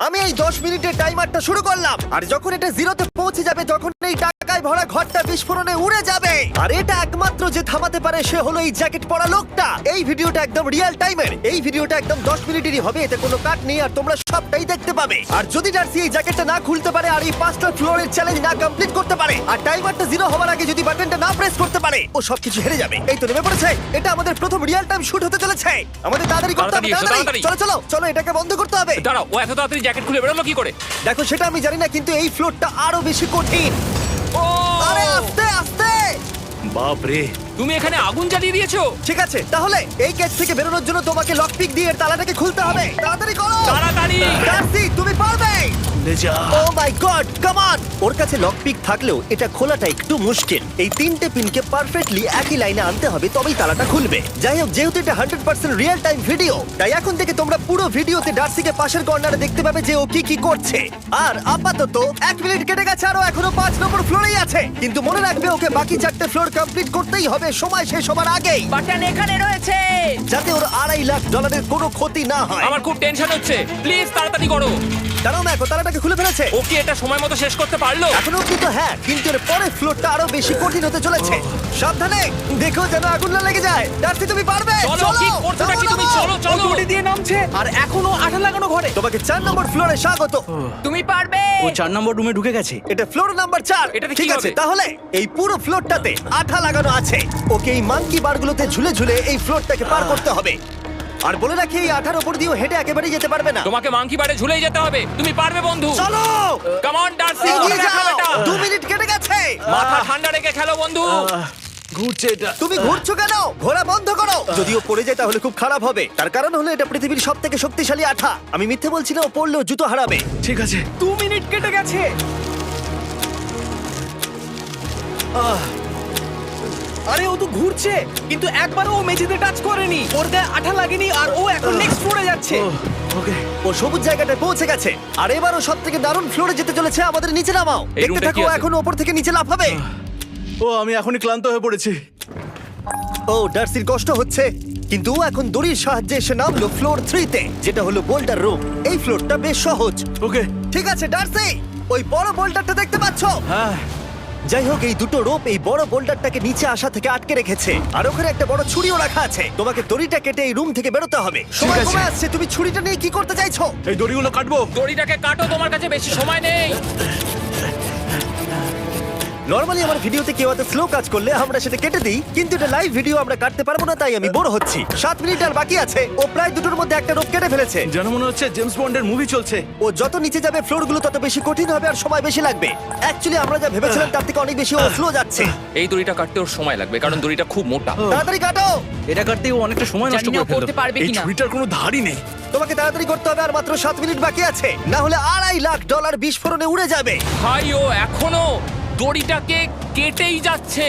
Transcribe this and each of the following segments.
আমি এই 10 মিনিটের টাইমারটা শুরু করলাম, আর যখন এটা জিরোতে পৌঁছে যাবে তখন এই টাকায় ভরা ঘরটা বিস্ফোরণে উড়ে যাবে। আর এটা একমাত্র যে থামাতে পারে সে হলো এই জ্যাকেট পরা লোকটা। এই ভিডিওটা একদম রিয়েল টাইমের, এই ভিডিওটা একদম 10 মিনিটেরই হবে, এতে কোনো কাট নেই আর তোমরা সবটাই দেখতে পাবে। আর যদি ডার্সি এই জ্যাকেটটা না খুলতে পারে আর এই 5টা ফ্লোরের চ্যালেঞ্জ না কমপ্লিট করতে পারে আর টাইমারটা জিরো হওয়ার আগে যদি বাটনটা না প্রেস করতে পারে, ও সবকিছু হেরে যাবে। এই তো নেমে পড়েছে, এটা আমাদের প্রথম রিয়েল টাইম শুট হতে চলেছে। আমাদের তাড়াতাড়ি করতে হবে, তাড়াতাড়ি চলো চলো চলো, এটাকে বন্ধ করতে হবে। দাঁড়াও, ও এত তাড়াতাড়ি জ্যাকেট খুলে বেরোলো কি করে? দেখো সেটা আমি জানি না, কিন্তু এই ফ্লোরটা আরো বেশি কঠিন। ও আরে আস্তে আস্তে। বাপ রে, তুমি এখানে আগুন জ্বালিয়ে দিয়েছো। ঠিক আছে, তাহলে এই গেট থেকে বেরোনোর জন্য তোমাকে লক পিক দিয়ে এর তালাটাকে খুলতে হবে। তাড়াতাড়ি করো, তাড়াতাড়ি। ডার্সি তুমি পারবে। লে যা। ও মাই গড, কাম অন। ওর কাছে লক পিক থাকলেও এটা খোলাটা একটু মুশকিল। এই 3টে পিনকে পারফেক্টলি একই লাইনে আনতে হবে, তবেই তালাটা খুলবে। যাই হোক, যেহেতু এটা 100% রিয়েল টাইম ভিডিও, তাই এখন থেকে তোমরা পুরো ভিডিওতে ডার্সিকে পাশের কর্নারে দেখতে পাবে যে ও কি কি করছে। আর আপাতত 1 মিনিট কেটে গেছে, আরো এখনো 5 নম্বর ফ্লোরেই আছে। কিন্তু মনে রাখবে ওকে বাকি 4টে ফ্লোর কমপ্লিট করতেই হবে সময় শেষ হবার আগেই, বাটন এখানে রয়েছে। যাতে ওর $2.5 লাখ কোনো ক্ষতি না হয়। আমার খুব টেনশন হচ্ছে, প্লিজ তাড়াতাড়ি করো। দাঁড়াও, দেখো তালাটাকে খুলে ফেলেছে। ও কি এটা সময় মতো শেষ করতে পারলো? এখনো অব্দি তো হ্যাঁ, কিন্তু এর পরের ফ্লোরটা আরো বেশি কঠিন হতে চলেছে। সাবধানে, দেখো যেন আগুন না লেগে যায়। ডার্সি তুমি পারবে। চলো, কি করছো নাকি তুমি? চলো চলো। দড়ি দিয়ে নামছে আর এখনো আঠা লাগানো ঘরে। তোমাকে 4 নম্বর ফ্লোরে স্বাগত। তুমি পারবে। ও 4 নম্বর রুমে ঢুকে গেছে। এটা ফ্লোর নাম্বার 4। এটাতে কি ঠিক আছে, হবে? তাহলে এই পুরো ফ্লোরটাতে আঠা লাগানো আছে। ওকে এই মাঙ্কি বারগুলোতে ঝুলে ঝুলে এই ফ্লোরটাকে পার করতে হবে। আর বলে রাখি, এই আঠার উপর দিয়েও হেঁটে একেবারেই যেতে পারবে না। তোমাকে মাংকি বারে ঝুলেই যেতে হবে। তুমি পারবে বন্ধু। চলো কাম অন ডার্সি, এগিয়ে যাও। এটা 2 মিনিট কেটে গেছে। মাথা ঠান্ডা রেখে খেলো বন্ধু। ঘুরছে এটা। তুমি ঘুরছো কেন? ঘোরা বন্ধ করো। যদিও পড়ে যায় তাহলে খুব খারাপ হবে, তার কারণ হলো এটা পৃথিবীর সবথেকে শক্তিশালী আঠা। আমি মিথ্যে বলছি না, ও পড়লেও জুতো হারাবে। ঠিক আছে। 2 মিনিট কেটে গেছে। আরে ও তো ঘুরছে, কিন্তু একবারও ও মেঝেতে টাচ করেনি। ওর গায়ে আঠা লাগেনি আর ও এখন নেক্সট ফ্লোরে যাচ্ছে। ওকে। ও সবুজ জায়গাটায় পৌঁছে গেছে, আর এবারও সব থেকে দারুণ ফ্লোরে যেতে চলেছে। আমাদের নিচে নামাও। এই দেখতে রুমটা থাকো, কি আছে? এখন ওপর থেকে নিচে লাফাবে। ও আমি এখনই ক্লান্ত হয়ে পড়েছি। ও ডার্সির কষ্ট হচ্ছে, কিন্তু ও এখন দড়ির সাহায্যে এসে নামলো ফ্লোর 3-তে, যেটা হলো বোল্ডার রুম। এই ফ্লোরটা বেশ সহজ। ওকে। ঠিক আছে ডার্সি, ওই বড় বোল্ডারটা দেখতে পাচ্ছো? হ্যাঁ। যাই হোক, এই দুটো রোপ এই বড় বোল্ডারটাকে নিচে আসা থেকে আটকে রেখেছে, আর ওখানে একটা বড় ছুরিও রাখা আছে। তোমাকে দড়িটা কেটে এই রুম থেকে বেরোতে হবে। সময় আছে। কমে আসছে, তুমি ছুরিটা নিয়ে কি করতে চাইছো? এই দড়িগুলো কাটবো। দড়িটাকে কাটো, তোমার কাছে বেশি সময় নেই। নরমালি আমার ভিডিওতে কেউ এত স্লো কাজ করলে আমরা সেটা কেটে দিই, কিন্তু এটা লাইভ ভিডিও আমরা কাটতে পারবো না, তাই আমি বোর হচ্ছি। 7 মিনিট আর বাকি আছে। ও প্রায় দুটোর মধ্যে একটা রোপ কেটে ফেলেছে। যেন মনে হচ্ছে জেমস বন্ডের মুভি চলছে। ও যত নিচে যাবে ফ্লোরগুলো তত বেশি কঠিন হবে আর সময় বেশি লাগবে। অ্যাকচুয়ালি আমরা যা ভেবেছিলাম তার থেকে অনেক বেশি ও স্লো যাচ্ছে। এই দড়িটা কাটতে ওর সময় লাগবে, কারণ দড়িটা খুব মোটা। তাড়াতাড়ি কাটো। এটা কাটতেই ও অনেকটা সময় নষ্ট জানি না করে ফেললো। করতে পারবে এই কিনা। ছুরিটার কোনো ধারই নেই। তোমাকে তাড়াতাড়ি করতে হবে, আর মাত্র 7 মিনিট বাকি আছে, না হলে $2.5 লাখ বিস্ফোরণে উড়ে যাবে। ভাই ও এখনো দড়িটাকে কেটেই যাচ্ছে।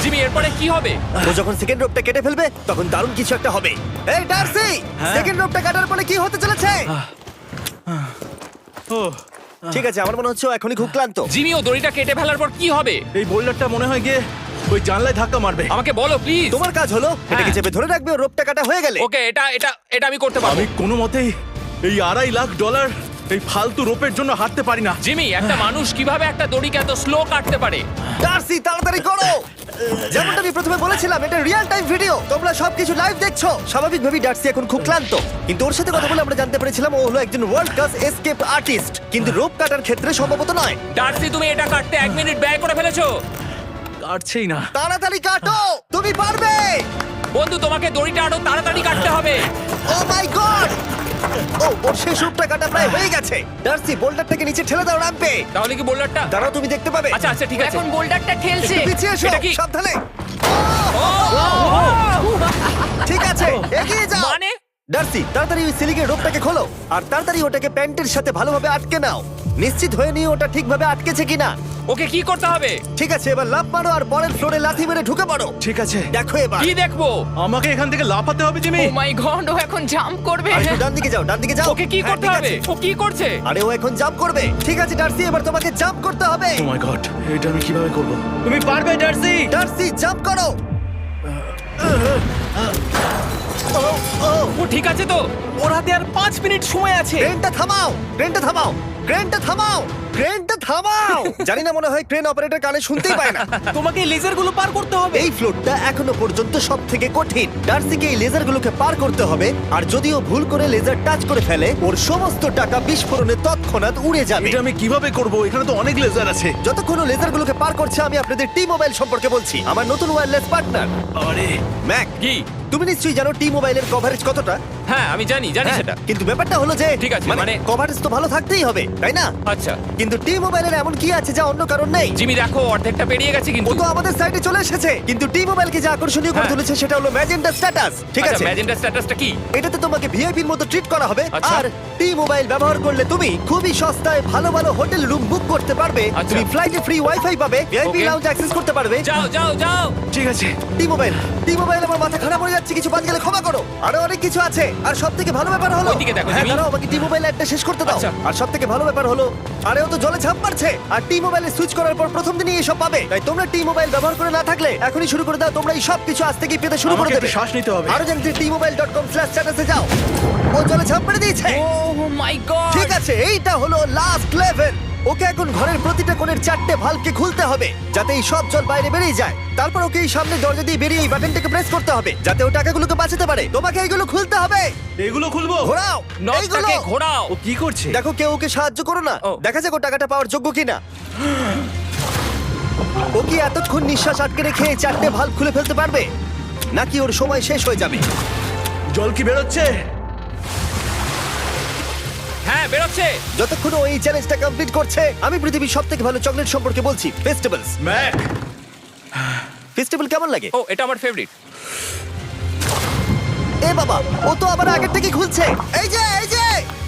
জিমি, এরপরে কি হবে? ও যখন সেকেন্ড রোপটা কেটে ফেলবে তখন দারুণ কিছু একটা হবে। এই ডার্সি, হ্যাঁ? সেকেন্ড রোপটা কাটার পরে কি হতে চলেছে? ও ঠিক আছে, আমার মনে হচ্ছে ও এখনই খুব ক্লান্ত। জিমি, ও দড়িটা কেটে ফেলার পর কি হবে? এই বোল্ডারটা মনে হয় গিয়ে ওই জানলায় ধাক্কা মারবে। আমাকে বলো প্লিজ। তোমার কাজ হলো এটাকে চেপে ধরে রাখবে, ও রোপটা কাটা হয়ে গেলে। ওকে, এটা এটা এটা আমি করতে পারবো। আমি কোনো মতেই এই $2.5 লাখ এই ফালতু রোপের জন্য হাঁটতে পারি না। জিমি, একটা মানুষ কিভাবে একটা দড়িকে এত স্লো কাটতে পারে? ডার্সি তাড়াতাড়ি করো। যেমনটা আমি প্রথমে বলেছিলাম, এটা রিয়েল টাইম ভিডিও, তোমরা সবকিছু লাইভ দেখছো। স্বাভাবিকভাবেই ডার্সি এখন খুব ক্লান্ত, কিন্তু ওর সাথে কথা বলে আমরা জানতে পেরেছিলাম ও হলো একজন ওয়ার্ল্ড ক্লাস এসকেপ আর্টিস্ট, কিন্তু রোপ কাটার ক্ষেত্রে সম্ভবত নয়। ডার্সি, তুমি এটা কাটতে 1 মিনিট ব্যয় করে ফেলেছো। কাটছেই না। তাড়াতাড়ি কাটো, তুমি পারবে। বন্ধু, তোমাকে দড়িটা আরো তাড়াতাড়ি কাটতে হবে। ও মাই গড! ও ওর শেষ রূপটা কাটা প্রায় হয়ে গেছে। ডার্সি, বোল্ডারটাকে নিচে ঠেলে দাও রাম্পে। তাহলে কি বোল্ডারটা? দাঁড়াও, তুমি দেখতে পাবে। আচ্ছা আচ্ছা, ঠিক আছে। এখন বোল্ডারটা ঠেলছে। একটু পিছিয়ে এসো, এটা কি? সাবধানে। ঠিক আছে, এগিয়ে যাও। মানে? ডার্সি, তাড়াতাড়ি ওই সিলিংয়ের রোপটাকে খোলো, আর তাড়াতাড়ি ওটাকে প্যান্টের সাথে ভালোভাবে আটকে নাও। নিশ্চিত হয়ে নিয়ে ওটা ঠিকভাবে আটকেছে কিনা। ওকে কি করতে হবে? ঠিক আছে, এবার লাফ মারো আর পরের ফ্লোরে লাথি মেরে ঢুকে পড়ো। ঠিক আছে। দেখো এবার। কি দেখবো? আমাকে এখান থেকে লাফাতে হবে জিমি। ও মাই গড, ও এখন জাম্প করবে। আর একটু ডান দিকে যাও, ডান দিকে যাও। ওকে কি হ্যাঁ, করতে ঠিক হবে? আছে। ও কি করছে? আরে ও এখন জাম্প করবে। ঠিক আছে ডার্সি, এবার তোমাকে জাম্প করতে হবে। ও মাই গড, এটা আমি কিভাবে করব? তুমি পারবে ডার্সি। ডার্সি, জাম্প করো। ও, ও, ও ঠিক আছে তো? ওর হাতে আর 5 মিনিট সময় আছে। ক্রেনটা থামাও, ক্রেনটা থামাও, ক্রেনটা থামাও, ক্রেনটা থামাও। জানি না, মনে হয় ক্রেন অপারেটর কানে শুনতেই পায় না। তোমাকে লেজার গুলো পার করতে হবে। এই ফ্লোরটা এখনো পর্যন্ত সব থেকে কঠিন। ডার্সিকে এই লেজারগুলোকে পার করতে হবে, আর যদিও ভুল করে লেজার টাচ করে ফেলে, ওর সমস্ত টাকা বিস্ফোরণে তৎক্ষণাৎ উড়ে যাবে। এটা আমি কিভাবে করব? এখানে তো অনেক লেজার আছে। যতক্ষণ ও লেজারগুলোকে পার করছে, আমি আপনাদের টি মোবাইল সম্পর্কে বলছি, আমার নতুন ওয়্যারলেস পার্টনার। আরে ম্যাক, কি? তুমি নিশ্চয়ই জানো টি মোবাইলের কভারেজ কতটা? হ্যাঁ আমি জানি হ্যাঁ, সেটা। কিন্তু ব্যাপারটা হলো যে ঠিক আছে, মানে- কভারেজ তো ভালো থাকতেই হবে, তাই না? আচ্ছা কিন্তু টি মোবাইলের এমন কি আছে যা অন্য কারণ নেই? জিমি দেখো অর্ধেকটা পেরিয়ে গেছে ও কিন্তু। তো আমাদের সাইডে চলে এসেছে, কিন্তু টি মোবাইলকে যে আকর্ষণীয় করে হ্যাঁ। তুলেছে সেটা হলো ম্যাজেন্টা স্ট্যাটাস। ঠিক আছে, ম্যাজেন্টা স্ট্যাটাসটা কি? এটাতে তোমাকে ভিআইপির মতো ট্রিট করা হবে। আচ্ছা। আর টি মোবাইল ব্যবহার করলে তুমি খুবই সস্তায় ভালো ভালো হোটেল রুম বুক করতে পারবে। আচ্ছা। তুমি ফ্লাইটে ফ্রি ওয়াইফাই পাবে, ভিআইপি Okay. লাউঞ্জ অ্যাক্সেস করতে পারবে। যাও যাও যাও। ঠিক আছে। টি মোবাইল, টি মোবাইল, আমার মাথা খারাপ হয়ে যাচ্ছে, কিছু বাদ গেলে ক্ষমা করো। আরো অনেক কিছু আছে, আর সবথেকে ভালো ব্যাপার হলো, ওইদিকে দেখো, হ্যাঁ জিমি। দাঁড়াও, আমাকে টি মোবাইল একটা শেষ করতে দাও। আচ্ছা। আর সবথেকে ভালো ব্যাপার হলো, আরে ও তো জলে ঝাঁপ মারছে, আর টি মোবাইলে সুইচ করার পর প্রথম দিনই এসব পাবে। তাই তোমরা টি মোবাইল ব্যবহার করে না থাকলে এখনই শুরু করে দাও। তোমরা এই সব কিছু আজ থেকেই পেতে শুরু করে আমাকে দেবে। একটু শ্বাস নিতে হবে। আরো জানতে tmobile.com/status-এ যাও। ও জলে ঝাঁপ মেরে দিয়েছে। ও মাই গড। ঠিক আছে, এইটা হলো লাস্ট লেভেল। ওকে এখন ঘরের প্রতিটা কোণের 4টে ভালভকে খুলতে হবে, যাতে এই সব জল বাইরে বেরিয়ে যায়। তারপর ওকে এই সামনে দরজা দিয়ে বেরিয়ে এই বাটনটাকে প্রেস করতে হবে, যাতে ও টাকাগুলোকে বাঁচাতে পারে। তোমাকে এইগুলো খুলতে হবে। এগুলো খুলবো? ঘোরাও এইগুলো। নটটাকে ঘোরাও। ও কি করছে? দেখো কেউ ওকে সাহায্য করো না, ও। দেখা যাক ও টাকাটা পাওয়ার যোগ্য কিনা। ও কি এতক্ষণ নিঃশ্বাস আটকে রেখে এই 4টে ভালভ খুলে ফেলতে পারবে, নাকি ওর সময় শেষ হয়ে যাবে? জল কি বেরোচ্ছে? হ্যাঁ বেরোচ্ছে। যতক্ষণ ও এই চ্যালেঞ্জটা কমপ্লিট করছে, আমি পৃথিবীর সবথেকে ভালো চকলেট সম্পর্কে বলছি, ফেস্টিভ্যালস। ম্যাক, ফেস্টিভ্যাল কেমন লাগে? ও এটা আমার ফেভারিট। এ বাবা, ও তো আবার আগের থেকে খুলছে। এই যে, এই যে,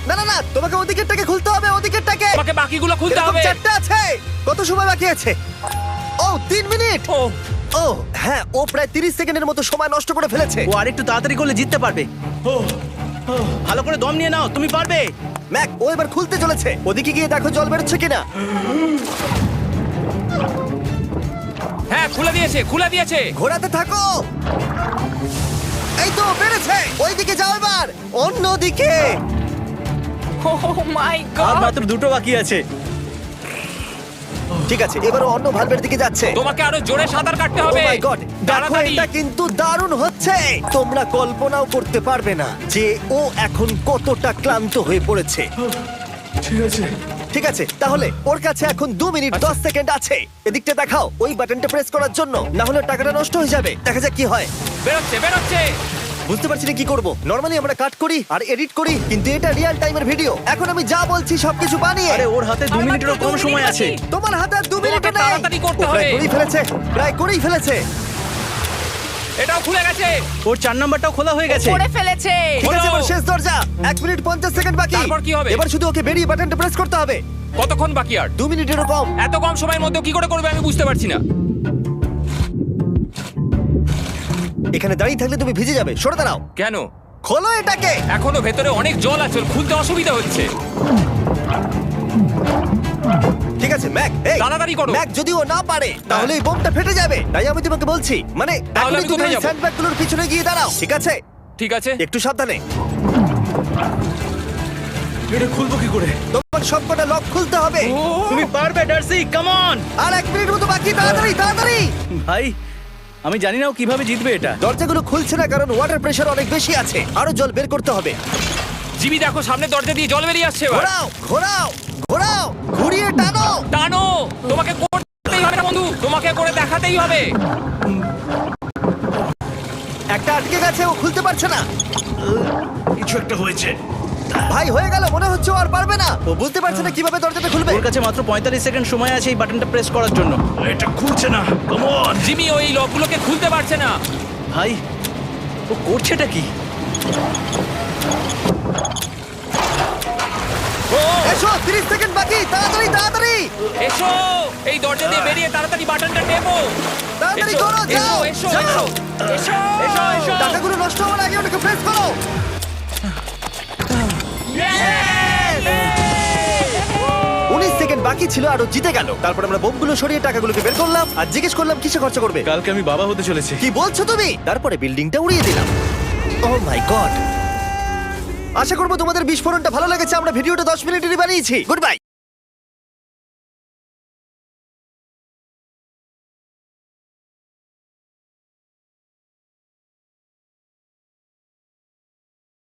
না না না, তোমাকে ওদিকেরটাকে খুলতে হবে, ওদিকেরটাকে। তোমাকে বাকিগুলো খুলতে এরকম হবে। 4টা আছে। কত সময় বাকি আছে? ও 3 মিনিট। ও ও হ্যাঁ, ও প্রায় 30 সেকেন্ডের মতো সময় নষ্ট করে ফেলেছে। ও আরেকটু তাড়াতাড়ি করলে জিততে পারবে। ভালো করে দম নিয়ে নাও, তুমি পারবে। ম্যাক, ও এবার খুলতে চলেছে। ওদিকে গিয়ে দেখো জল বেরোচ্ছে কিনা। হ্যাঁ খুলে দিয়েছে, খুলে দিয়েছে। ঘোরাতে থাকো। এই তো বেড়েছে। ওইদিকে যাও এবার, অন্যদিকে। ও মাই আর গড। মাত্র 2টো বাকি আছে। ঠিক আছে, এবার ও অন্য ভালভের দিকে যাচ্ছে। তোমাকে আরো জোরে সাঁতার কাটতে ও হবে। মাই গড, দেখো তাড়াতাড়ি। এটা কিন্তু দারুণ হচ্ছে। তোমরা কল্পনাও করতে পারবে না যে ও এখন কতটা ক্লান্ত হয়ে পড়েছে। ঠিক আছে। ঠিক আছে, তাহলে ওর কাছে এখন 2 মিনিট 10 সেকেন্ড আছে। এদিকটা দেখাও, ওই বাটনটা প্রেস করার জন্য, না হলে টাকাটা নষ্ট হয়ে যাবে। দেখা যাক কি হয়। বেরোচ্ছে বেরোচ্ছে। বুঝতে পারছি না কি করব। নরমালি আমরা কাট করি আর এডিট করি, কিন্তু এটা রিয়েল টাইমের ভিডিও। এখন আমি যা বলছি সবকিছু বানিয়ে। আরে ওর হাতে 2 আর মিনিটেরও মাত্র কম 2 সময় মিনিট আছে। বাকি। তোমার হাতে আর 2 মিনিট তোমাকে নেই। তাড়াতাড়ি করতে ও প্রায় হবে। করেই ফেলেছে, প্রায় করেই ফেলেছে। এটাও খুলে গেছে। ওর 4 নাম্বারটাও খোলা হয়ে গেছে। করে ফেলেছে। ঠিক আছে, হলো। এবার শেষ দরজা। 1 মিনিট 50 সেকেন্ড বাকি। তারপর কি হবে? এবার শুধু ওকে বেরিয়ে বাটনটা প্রেস করতে হবে। কতক্ষণ বাকি আর? 2 মিনিটেরও কম। এত কম সময়ের মধ্যে কি করে করবে আমি বুঝতে পারছি না। এখানে দাঁড়িয়ে থাকলে তুমি ভিজে যাবে, সরে দাঁড়াও। কেন? খোলো এটাকে। এখনো ভেতরে অনেক জল আছে, ওর খুলতে অসুবিধা হচ্ছে। ঠিক আছে ম্যাক, এই তাড়াতাড়ি করো। ম্যাক, যদি ও না পারে তাহলে এই বোমটা ফেটে যাবে। তাই আমি তোমাকে বলছি, মানে তাহলে এখনই আমি তুমি কোথায় ওই যাবো? স্যান্ডব্যাগগুলোর পিছনে গিয়ে দাঁড়াও, ঠিক আছে? ঠিক আছে। একটু সাবধানে। এটা খুলবো কি করে? তোমার সবকটা লক খুলতে হবে। তুমি পারবে ডার্সি, কাম অন। আর 1 মিনিট মতো বাকি, তাড়াতাড়ি তাড়াতাড়ি। ভাই আমি জানি না ও কিভাবে জিতবে এটা। দরজাগুলো খুলছে না কারণ ওয়াটার প্রেশার অনেক বেশি আছে। আরো জল বের করতে হবে। জিমি দেখো সামনে দরজা দিয়ে জল বেরিয়ে আসছে এবার। ঘোরাও ঘোরাও ঘোরাও, ঘুরিয়ে টানো। টানো। তোমাকে করতেই হবে না বন্ধু, তোমাকে করে দেখাতেই হবে। একটা আটকে গেছে, ও খুলতে পারছে না। কিছু একটা হয়েছে। ভাই হয়ে গেল, মনে হচ্ছে ও আর পারবে না। ও বুঝতে পারছে না কিভাবে দরজাটা খুলবে। ওর কাছে মাত্র 45 সেকেন্ড সময় আছে এই বাটনটা প্রেস করার জন্য। এটা খুলছে না। Come on. জিমি ওই লকগুলোকে খুলতে পারছে না। ভাই ও করছেটা কি? ও এসো, 30 সেকেন্ড বাকি, তাড়াতাড়ি তাড়াতাড়ি এসো, এই দরজা দিয়ে বেরিয়ে তাড়াতাড়ি বাটনটা টেপো। তাড়াতাড়ি এসো, করো, যাও এসো, যাও। এসো, এসো, এসো, এসো। টাকাগুলো নষ্ট হওয়ার আগে ওটাকে প্রেস করো। 19 সেকেন্ড বাকি ছিল আর ও জিতে গেল। তারপর আমরা বোমগুলো সরিয়ে টাকাগুলোকে বের করলাম আর জিজ্ঞেস করলাম কিসে খরচা করবে। কালকে আমি বাবা হতে চলেছি। কি বলছো তুমি? তারপরে বিল্ডিংটা উড়িয়ে দিলাম। ও মাই গড, আশা করবো তোমাদের বিস্ফোরণটা ভালো লেগেছে। আমরা ভিডিওটা 10 মিনিটেরই বানিয়েছি। Good bye.